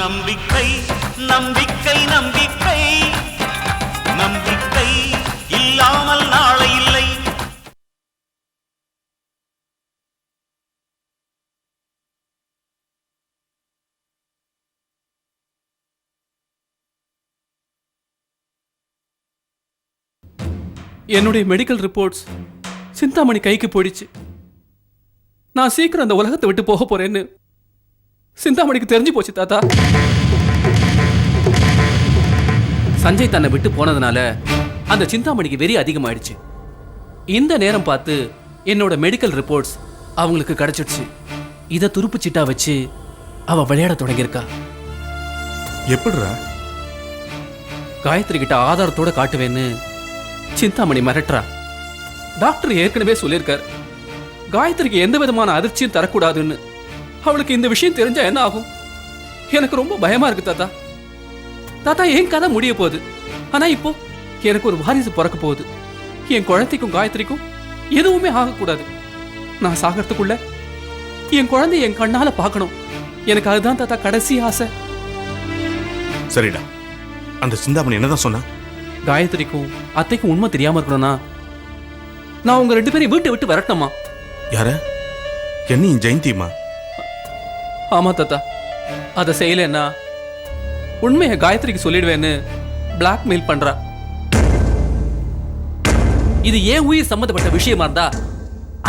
நம்பிக்கை நம்பிக்கை நம்பிக்கை நம்பிக்கை இல்லாமல் நாளை இல்லை. என்னுடைய மெடிக்கல் ரிப்போர்ட்ஸ் சிந்தாமணி கைக்கு போயிடுச்சு. நான் சீக்கிரம் அந்த உலகத்தை விட்டு போக போறேன்னு சிந்தாமணிக்கு தெரிஞ்சு போச்சு தாத்தா. சஞ்சய் தன்னை விட்டு போனதுனால அந்த சிந்தாமணிக்கு வெறி அதிகமாயிடுச்சு. இந்த நேரம் பார்த்து என்னோட மெடிக்கல் ரிப்போர்ட்ஸ் அவங்களுக்கு கிடைச்சிடுச்சு. இதை துருப்பு சிட்டா வச்சு அவ விளையாட தொடங்கியிருக்கா. எப்படிரா? காயத்ரி கிட்ட ஆதாரத்தோட காட்டுவேன்னு சிந்தாமணி மிரட்டுறா. டாக்டர் ஏற்கனவே சொல்லியிருக்கார், காயத்ரிக்கு எந்த விதமான அதிர்ச்சியும் தரக்கூடாதுன்னு. அவளுக்கு இந்த விஷயம் தெரிஞ்சா என்ன ஆகும்? எனக்கு ரொம்ப பயமா இருக்கு தாத்தா. தாத்தா, என் கதை முடிய போகுது. ஆனா இப்போ எனக்கு ஒரு வாரிசு பிறக்க போகுது. என் குழந்தைக்கும் காயத்ரிக்கும் எதுவுமே ஆகக்கூடாது. நான் சாகிறதுக்குள்ள என் குழந்தை என் கண்ணால பார்க்கணும். எனக்கு அதுதான் தாத்தா கடைசி ஆசை. சரிடா, அந்த சிந்தாமணி என்னதான் சொன்னா? காயத்ரிக்கும் அத்தைக்கும் உண்மை தெரியாம இருக்கணும்னா நான் உங்க 2 பேரையும் வீட்டை விட்டு வரட்டணுமா? யார? என்னையும் ஜெயந்தியுமா? ஆமா தாத்தா, அதை செய்யலன்னா உண்மையை காயத்ரிக்கு சொல்லிடுவேன்னு பிளாக்மெயில் பண்றா. இது ஏன் உயிர் சம்பந்தப்பட்ட விஷயமா இருந்தா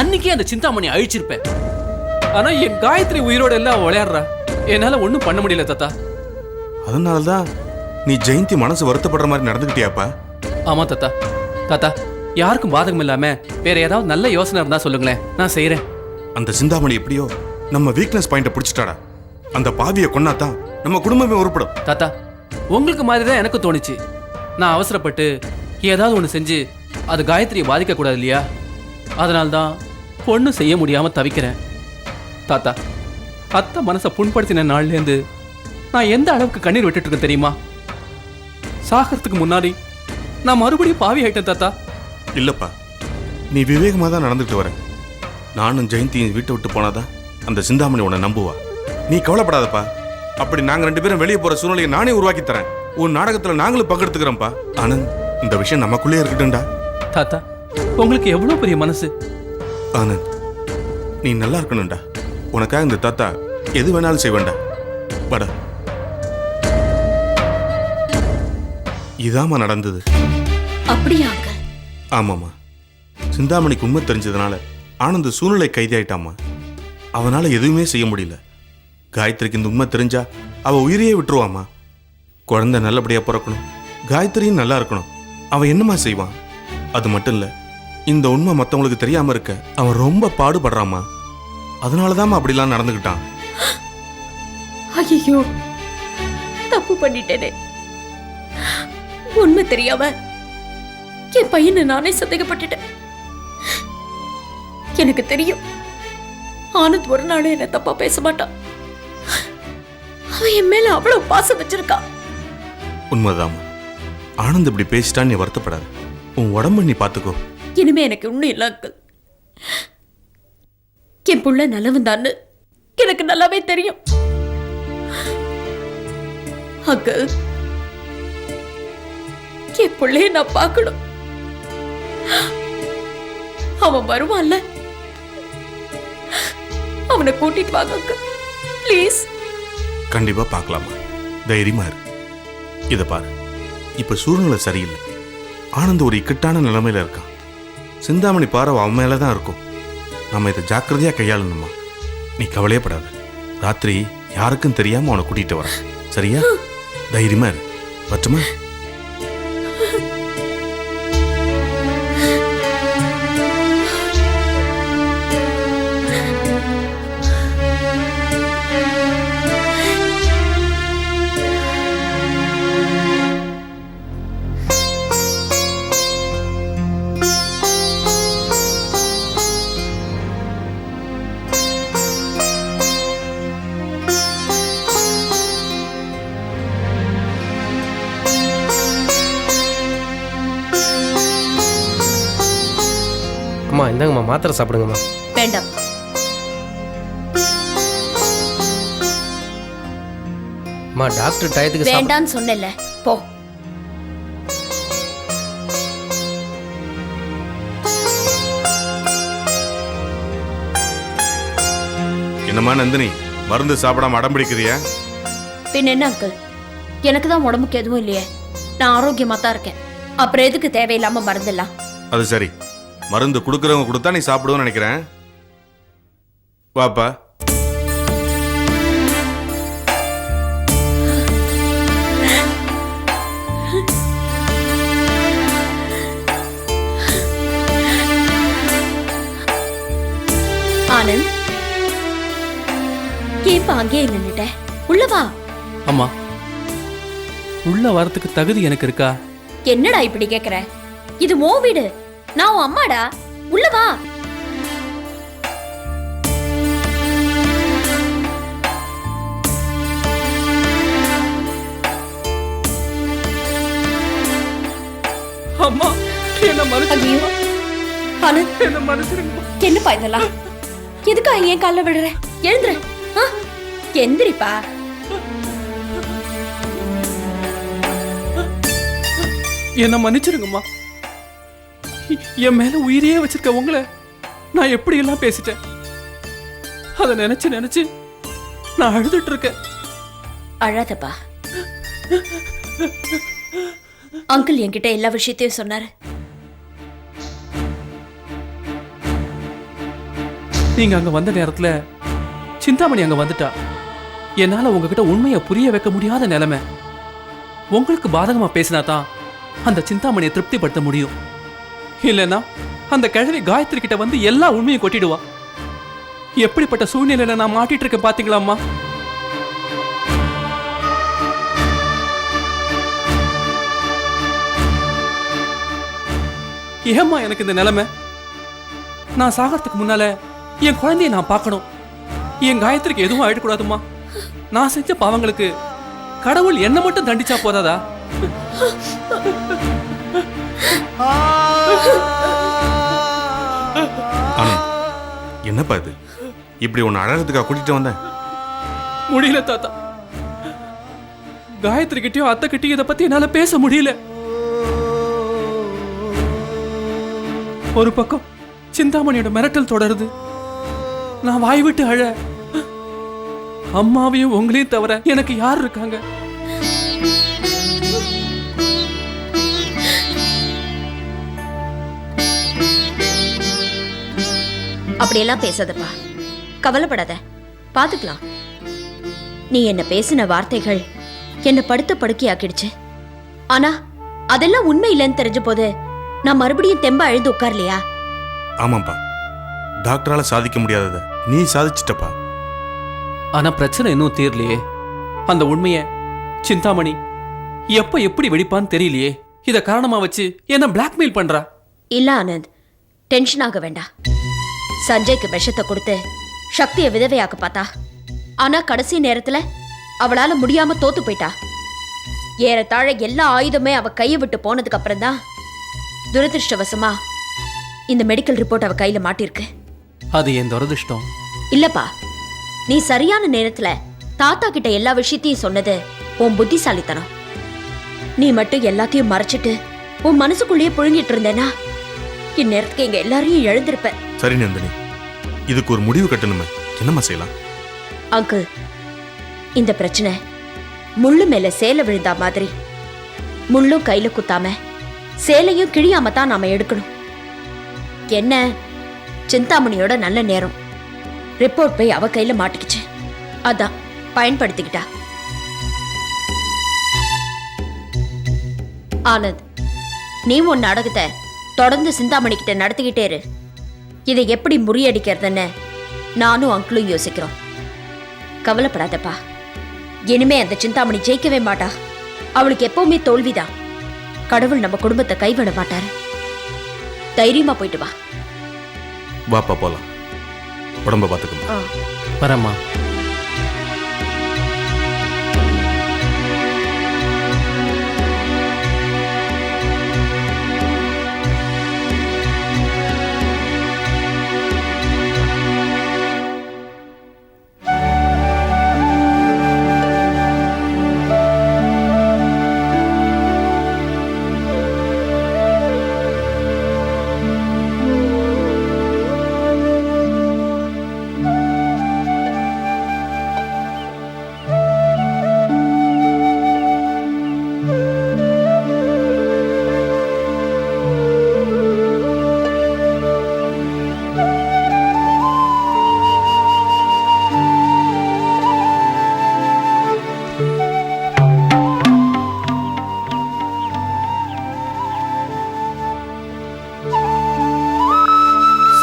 அன்னைக்கே அந்த சிந்தாமணி அழிச்சிருப்பேன். ஆனா என் காயத்ரி உயிரோட எல்லாம் விளையாடுறா. என்னால ஒண்ணும் பண்ண முடியல தாத்தா. அதனாலதான் நீ ஜெயந்தி மனசு வருத்தப்படுற மாதிரி நடந்துக்கிட்டியாப்பா? ஆமா தாத்தா. தாத்தா, யாருக்கும் பாதகம் இல்லாம வேற ஏதாவது நல்ல யோசனை இருந்தா சொல்லுங்களேன், நான் செய்யறேன். அந்த சிந்தாமணி எப்படியோ நம்ம வீக்னஸ் பாயிண்ட பிடிச்சிட்டாடா. அந்த பாவியை கொன்னாதான் நம்ம குடும்பமே உருப்படும். தாத்தா, உங்களுக்கு மாதிரி தான் எனக்கு தோணுச்சு. நான் அவசரப்பட்டு ஏதாவது ஒன்று செஞ்சு அது காயத்ரியை பாதிக்க கூடாது இல்லையா? அதனால்தான் ஒன்றும் செய்ய முடியாம தவிக்கிறேன். தாத்தா, அத்தை மனசை புண்படுத்தின நாள்லேருந்து நான் எந்த அளவுக்கு கண்ணீர் விட்டுட்டு இருக்கேன் தெரியுமா? சாகிறதுக்கு முன்னாடி நான் மறுபடியும் பாவி ஆயிட்டேன் தாத்தா. இல்லப்பா, நீ விவேகமா தான் நடந்துட்டு வர. நானும் ஜெயந்தியும் வீட்டை விட்டு போனாதான் அந்த சிந்தாமணி உன்னை நம்புவா. நீ கவலைப்படாதப்பா. அப்படி நாங்க 2 பேரும் வெளியே போற சூழ்நிலையை நானே உருவாக்கி தரேன். உன் நாடகத்துல நாங்களும் பங்கெடுத்துக்கிறோம்ப்பா. ஆனந்த், இந்த விஷயம் நமக்குள்ளே இருக்கட்டும்டா. தாத்தா, உங்களுக்கு எவ்வளவு பெரிய மனசு. ஆனந்த், நீ நல்லா இருக்கணும்டா. உனக்காக இந்த தாத்தா எது வேணாலும் செய்வேன்டா. வாடா. இதாமா நடந்தது. அப்படியாங்க? ஆமாமா, சிந்தாமணிக்கு உண்மை தெரிஞ்சதுனால ஆனந்த் சூழ்நிலை கைதியாயிட்டாமா. அவனால எதுவுமே செய்ய முடியல. காயத்ரிக்கு இந்த உண்மை தெரிஞ்சா அவ உயிரையே விட்டுருவாமா. குழந்தை நல்லபடியா பிறக்கணும், காயத்ரியும் நல்லா இருக்கணும். அவன் என்னமா செய்வான்? அது மட்டும் இல்ல, இந்த உண்மை மற்றவங்களுக்கு தெரியாம இருக்க அவன் ரொம்ப பாடுபடுறாமா. அதனாலதான் அப்படிலாம் நடந்துகிட்டான். ஐயோ, தப்பு பண்ணிட்டேனே. உண்மை தெரியாம என் பையனை நானே சந்தேகப்பட்டுட்டேன். எனக்கு தெரியும், ஆனந்த் ஒரு நாள் என்ன தப்பா பேச மாட்டான். அவன் என் மேல அவ்வளவு பாசம் வச்சிருக்கான். உண்மைதாமா. ஆனந்த் இப்படி பேசிட்டான்னு நீ வருத்தப்படாது. உன் உடம்பு நீ பாத்துக்கோ. இனிமே எனக்கு ஒண்ணும் இல்ல அங்கிள். என் புள்ள நல்லவன் தான் எனக்கு நல்லாவே தெரியும். அங்கிள், என் பிள்ளைய நான் பார்க்கணும். அவன் வருவான்ல, அவனை கூட்டிட்டு வாங்க அங்கிள், ப்ளீஸ். கண்டிப்பா பார்க்கலாமா. தைரியமா இரு. இத பாரு, இப்ப சூழ்நிலை சரியில்லை. ஆனந்த் ஒரு இக்கட்டான நிலைமையில இருக்கான். சிந்தாமணி பார்வை அவன் மேலதான் இருக்கும். நம்ம இதை ஜாக்கிரதையா கையாளணுமா. நீ கவலையப்படாத. ராத்திரி யாருக்கும் தெரியாம அவனை கூட்டிட்டு வர. சரியா? தைரியமா இரு. பற்றுமா? அம்மா இந்தாங்கம்மா மாத்திரை சாப்பிடுங்கம்மா. வேண்டாம். அம்மா டாக்டர் டயத்துக்கு வேண்டான்னு சொன்னேன்ல, போ. என்னம்மா நந்தினி, மருந்து சாப்பிடாம அடம் பிடிக்கிறியா? பின் என்ன அங்கிள், எனக்கு தான் உடம்புக்கு எதுவும் இல்லையே, நான் ஆரோக்கியமா தான் இருக்கேன். அப்புறம் எதுக்கு தேவையில்லாம மருந்துலாம்? அது சரி, மருந்து கொடுக்கறவங்க கொடுத்தா நீ சாப்பிடுவோன்னு நினைக்கிறேன். வாப்பா. ஆனந்த், ஏப்பா அங்கேயே நின்னுட்ட? உள்ள வா. அம்மா, உள்ள வரத்துக்கு தகுதி எனக்கு இருக்கா? என்னடா இப்படி கேக்குற? இது உன் வீடு, நான் உன் அம்மாடா. உள்ள வா. அம்மா என்ன மனசு, ஐயோ ஆனந்த், என்ன மனசுருங்கம்மா. என்னப்பா இதெல்லாம்? எதுக்கா ஏன் கால்ல விடுற? எழுந்துரு. எந்திரிப்பா. என்ன மன்னிச்சிருங்கம்மா. என் மேல உயிரையே வச்சிருக்க உங்களை நான் எப்படி எல்லாம் பேசிட்டேன். அதை நினைச்சு நினைச்சு நான் அழுதுட்டு இருக்கேன். அழாதப்பா. அங்கிள் என்கிட்ட எல்லா விஷயத்தையும் சொன்னாரு. நீங்க அங்க வந்த நேரத்துல சிந்தாமணி அங்க வந்துட்டா. என்னால உங்ககிட்ட உண்மையை புரிய வைக்க முடியாத நிலைமை. உங்களுக்கு பாதகமா பேசினா தான் அந்த சிந்தாமணியை திருப்திப்படுத்த முடியும். இல்லைன்னா அந்த கிழவி காயத்ரி கிட்ட வந்து எல்லா உண்மையும் கொட்டிடுவா. எப்படிப்பட்ட சூழ்நிலையில நான் மாட்டிட்டு இருக்கேன் பாத்தீங்களா அம்மா? ஏம்மா எனக்கு இந்த நிலைமை? நான் சாகறதுக்கு முன்னால என் குழந்தைய நான் பார்க்கணும். என் காயத்ரிக்கு எதுவும் ஆயிடக்கூடாதுமா. நான் செஞ்ச பாவங்களுக்கு கடவுள் என்ன மட்டும் தண்டிச்சா போதாதா? என்னப்பா இது? இப்படி ஒன்னு அழகத்துக்காக கூட்டிட்டு வந்தேன். முடியல தாத்தா. காயத்ரி கிட்டயும் அத்தை கிட்டயும் இதை பத்தி என்னால பேச முடியல. ஒரு பக்கம் சிந்தாமணியோட மிரட்டல் தொடருது. நான் வாய் விட்டு அழ. அம்மாவையும் உங்களையும் தவிர எனக்கு யார் இருக்காங்க? அப்படியெல்லாம் பேசாதப்பா. கவலைப்படாத, பாத்துக்கலாம். நீ என்ன பேசின வார்த்தைகள் என்ன படுத்த படுக்கையாக்கிடுச்சு. ஆனா அதெல்லாம் உண்மை இல்லைன்னு தெரிஞ்ச போது நான் மறுபடியும் தெம்ப அழுது உட்கார்லையா? ஆமாப்பா, டாக்டரால சாதிக்க முடியாதத நீ சாதிச்சிட்டப்பா. ஆனா பிரச்சனை இன்னும் தீரலையே. அந்த உண்மைய சிந்தாமணி எப்ப எப்படி வெடிப்பான்னு தெரியலையே. இத காரணமா வச்சு என்ன பிளாக்மெயில் பண்றா. இல்ல ஆனந்த், டென்ஷன் ஆக வேண்டாம். சஞ்சய்க்கு விஷத்தை கொடுத்து சக்தியை விதவையாக்க பார்த்தா. ஆனா கடைசி நேரத்துல அவளால முடியாம தோத்து போயிட்டா. ஏறத்தாழ எல்லா ஆயுதமே அவ கையை விட்டு போனதுக்கு அப்புறம் தான் துரதிருஷ்டவசமா இந்த மெடிக்கல் ரிப்போர்ட் அவ கையில மாட்டிருக்கு. அது என் துரதிருஷ்டம் இல்லப்பா. நீ சரியான நேரத்துல தாத்தா கிட்ட எல்லா விஷயத்தையும் சொன்னது உன் புத்திசாலித்தனம். நீ மட்டும் எல்லாத்தையும் மறைச்சிட்டு உன் மனசுக்குள்ளேயே புழுங்கிட்டு இருந்தேனா இந்நேரத்துக்கு எங்க எல்லாரையும் எழுந்திருப்ப. சரி நந்தினி, இதுக்கு ஒரு முடிவு கட்டணுமே. என்னம்மா செய்யலாம்? அங்கிள், இந்த பிரச்சனை முள்ளு மேல சேலை விழுந்தா மாதிரி முள்ளும் கையில குத்தாம சேலையும் கிழியாம தான் நாம எடுக்கணும். என்ன, சிந்தாமணியோட நல்ல நேரம். ரிப்போர்ட் போய் அவ கையில மாட்டிக்கிச்சு. அதான் பயன்படுத்திக்கிட்டா. ஆனந்த், நீ உன் நாடகத்தை தொடர்ந்து சிந்தாமணி கிட்ட நடத்திக்கிட்டே இரு. இதை எப்படி முறியடிக்கிறதுன்னு நானும் அங்கிளும் யோசிக்கிறோம். கவலைப்படாதப்பா. இனிமே அந்த சிந்தாமணி ஜெயிக்கவே மாட்டா. அவளுக்கு எப்பவுமே தோல்விதான். கடவுள் நம்ம குடும்பத்தை கைவிட மாட்டாரு. தைரியமா போயிட்டு வா. வாப்பா போலாம். உடம்ப பாத்துக்கமா. வரமா.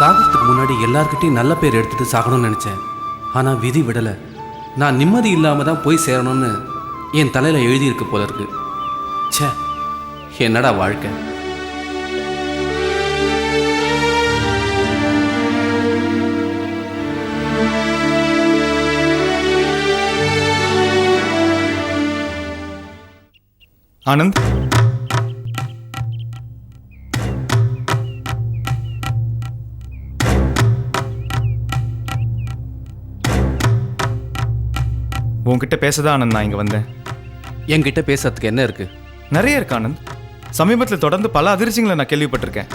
சாகிறதுக்கு முன்னாடி எல்லார்கிட்டையும் நல்ல பேர் எடுத்துட்டு சாகணும்னு நினச்சேன். ஆனால் விதி விடலை. நான் நிம்மதி இல்லாமல் தான் போய் சேரணும்னு என் தலையில் எழுதியிருக்கு போல இருக்கு. ச்சே, என்னடா வாழ்க்கை. ஆனந்த், உன்கிட்ட பேசதான் ஆனந்த் நான் இங்க வந்தேன். என்கிட்ட பேசுறதுக்கு என்ன இருக்கு? நிறைய இருக்கு ஆனந்த். சமீபத்தில் தொடர்ந்து பல அதிர்ச்சிகளை நான் கேள்விப்பட்டிருக்கேன்.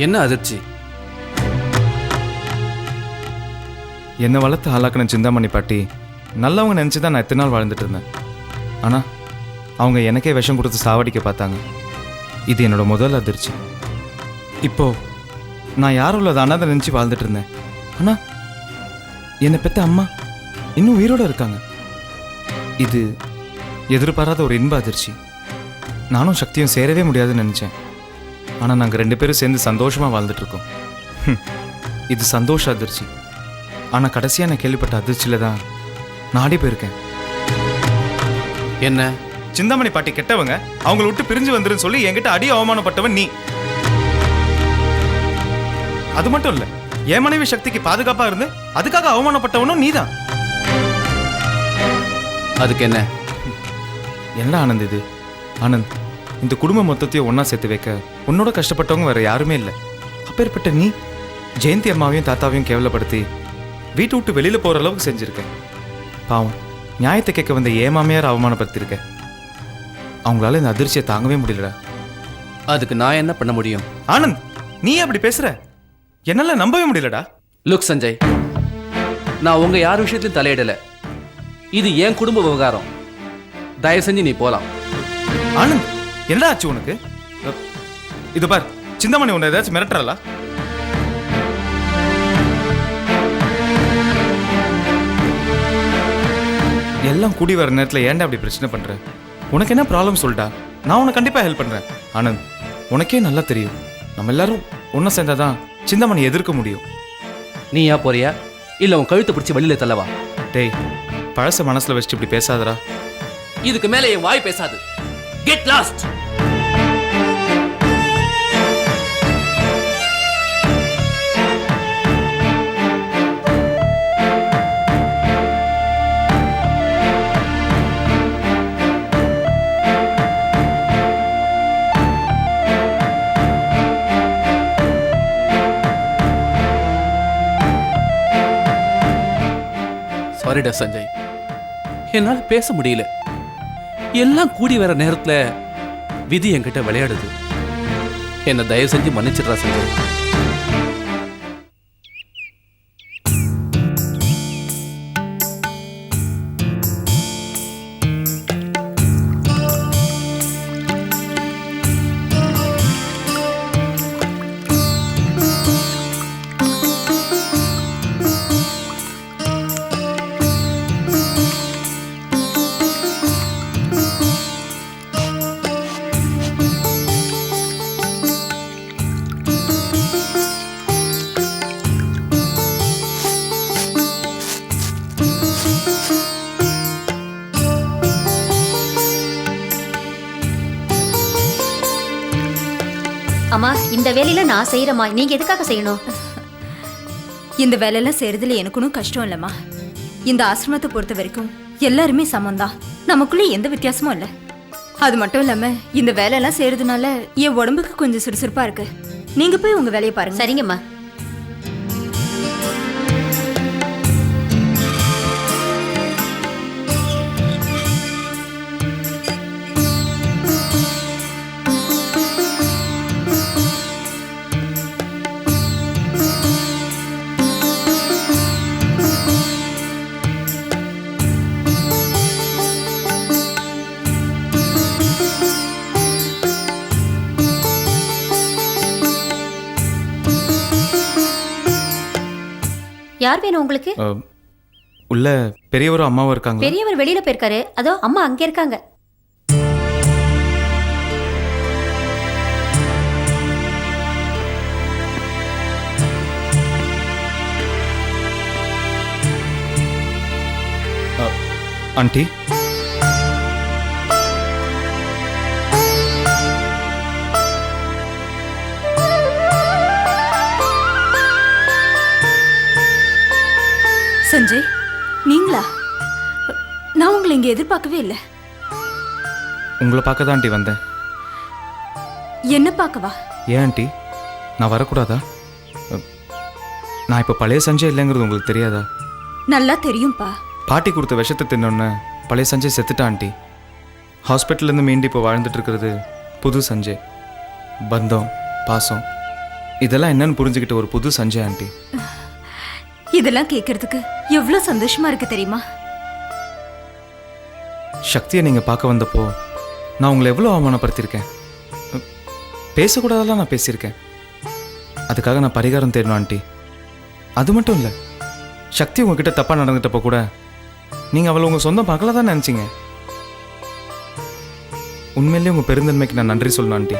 என்ன அதிர்ச்சி? என்னை வளர்த்து ஆளாக்கின சிந்தாமணி பாட்டி நல்லவங்க நினச்சி தான் நான் எத்தனை நாள் வாழ்ந்துட்டு இருந்தேன். ஆனால் அவங்க எனக்கே விஷம் கொடுத்து சாவடிக்க பார்த்தாங்க. இது என்னோட முதல் அதிர்ச்சி. இப்போ நான் யாரும் இல்லாத அனாதை நினச்சி வாழ்ந்துட்டு இருந்தேன். ஆனால் என்னை பெற்ற அம்மா இன்னும் உயிரோடு இருக்காங்க. இது எதிர்பாராத ஒரு இன்ப அதிர்ச்சி. நானும் சக்தியும் சேரவே முடியாதுன்னு நினச்சேன். ஆனால் நாங்கள் 2 பேரும் சேர்ந்து சந்தோஷமாக வாழ்ந்துட்டுருக்கோம். இது சந்தோஷ அதிர்ச்சி. ஆனால் கடைசியாக நான் கேள்விப்பட்ட அதிர்ச்சியில் தான் நாடி போயிருக்கேன். என்ன? சிந்தாமணி பாட்டி கெட்டவங்க, அவங்கள விட்டு பிரிஞ்சு வந்துருன்னு சொல்லி என்கிட்ட அடி அவமானப்பட்டவன் நீ. அது மட்டும் இல்லை, என் மனைவி சக்திக்கு பாதுகாப்பாக இருந்து அதுக்காக அவமானப்பட்டவனும் நீ தான். அதுக்கு என்ன? என்னடா ஆனந்த் இது? ஆனந்த், இந்த குடும்பம் மொத்தத்தையும் ஒன்றா சேர்த்து வைக்க உன்னோட கஷ்டப்பட்டவங்க வேற யாருமே இல்லை. அப்பேற்பட்ட நீ ஜெயந்தி அம்மாவையும் தாத்தாவையும் கேவலப்படுத்தி வீட்டை விட்டு வெளியில் போகிற அளவுக்கு செஞ்சுருக்க. பாவம், நியாயத்தை கேட்க வந்த ஏமாமையார் அவமானப்படுத்தியிருக்க. அவங்களால இந்த அதிர்ச்சியை தாங்கவே முடியலடா. அதுக்கு நான் என்ன பண்ண முடியும்? ஆனந்த், நீ அப்படி பேசுற? என்னால நம்பவே முடியலடா. லுக் சஞ்சய், நான் உங்க யார் விஷயத்திலும் தலையிடல. இது என் குடும்ப விவகாரம். தயவு செஞ்சு நீ போலாம். ஆனந்த், என்னடா ஆச்சு உனக்கு? இது பார், சிந்தாமணி உன்னை ஏதாச்சும் மிரட்டுறா? எல்லாம் கூடி வர நேரத்தில் ஏன்டா அப்படி பிரச்சனை பண்ற? உனக்கு என்ன ப்ராப்ளம் சொல்லிட்டா, நான் உனக்கு கண்டிப்பா ஹெல்ப் பண்றேன். ஆனந்த், உனக்கே நல்லா தெரியும், நம்ம எல்லாரும் ஒன்னும் சேர்ந்தாதான் சிந்தாமணி எதிர்க்க முடியும். நீ ஏன் போறியா, இல்ல உன் கழுத்தை பிடிச்சி வெளியில தள்ளவா? டேய், பழச மனசுல வச்சுட்டு இப்படி பேசாதடா. இதுக்கு மேல என் வாய் பேசாது. Get lost. சாரிடா சஞ்சய், என்னால் பேச முடியல. எல்லாம் கூடி வர நேரத்துல விதி என்கிட்ட விளையாடுது. என்ன தயவு செஞ்சு மன்னிச்சிடுறா சஞ்சய். அம்மா, இந்த வேலையில நான் செய்யறேம்மா, நீங்க எதுக்காக செய்யணும்? இந்த வேலையெல்லாம் செய்யறதுல எனக்கு ஒன்றும் கஷ்டம் இல்லைம்மா. இந்த ஆசிரமத்தை பொறுத்த வரைக்கும் எல்லாருமே சமம்தான். நமக்குள்ள எந்த வித்தியாசமும் இல்லை. அது மட்டும் இல்லாம இந்த வேலையெல்லாம் செய்யறதுனால என் உடம்புக்கு கொஞ்சம் சுறுசுறுப்பா இருக்கு. நீங்க போய் உங்க வேலையை பாருங்க. சரிங்கம்மா. யார் வேணும் உங்களுக்கு? உள்ள பெரியவரும் அம்மாவும் இருக்காங்க. பெரியவர் வெளியில போயிருக்காரு, அதோ அம்மா அங்க இருக்காங்க. ஆண்டி சஞ்சய் நீங்களா? நான் உங்களை இங்க எதிர்பார்க்கவே இல்லை. உங்களை பார்க்க தான் ஆண்டி வந்தேன். என்ன பார்க்கவா? ஏன் ஆண்டி நான் வரக்கூடாதா? நான் இப்போ பழைய சஞ்சய் இல்லைங்கிறது உங்களுக்கு தெரியாதா? நல்லா தெரியும்பா. பாட்டி கொடுத்த விஷத்தை தின்னொன்னே பழைய சஞ்சய் செத்துட்டா ஆண்டி. ஹாஸ்பிட்டல்லேருந்து மீண்டு இப்போ வாழ்ந்துட்டு இருக்கிறது புது சஞ்சய். பந்தம் பாசம் இதெல்லாம் என்னன்னு புரிஞ்சுக்கிட்ட ஒரு புது சஞ்சய் ஆண்டி. இதெல்லாம் கேட்கறதுக்கு எவ்வளவு சந்தோஷமா இருக்கு தெரியுமா? சக்தியை நீங்கள் பார்க்க வந்தப்போ நான் உங்களை எவ்வளோ அவமானப்படுத்தியிருக்கேன். பேசக்கூடாதெல்லாம் நான் பேசியிருக்கேன். அதுக்காக நான் பரிகாரம் தேடணும் ஆண்டி. அது மட்டும் இல்லை, சக்தி உங்ககிட்ட தப்பாக நடந்துட்டப்போ கூட நீங்கள் அவளை உங்கள் சொந்த மகளை தான் நினச்சிங்க. உண்மையிலேயே உங்கள் பெருந்தன்மைக்கு நான் நன்றி சொல்லணும் ஆண்டி.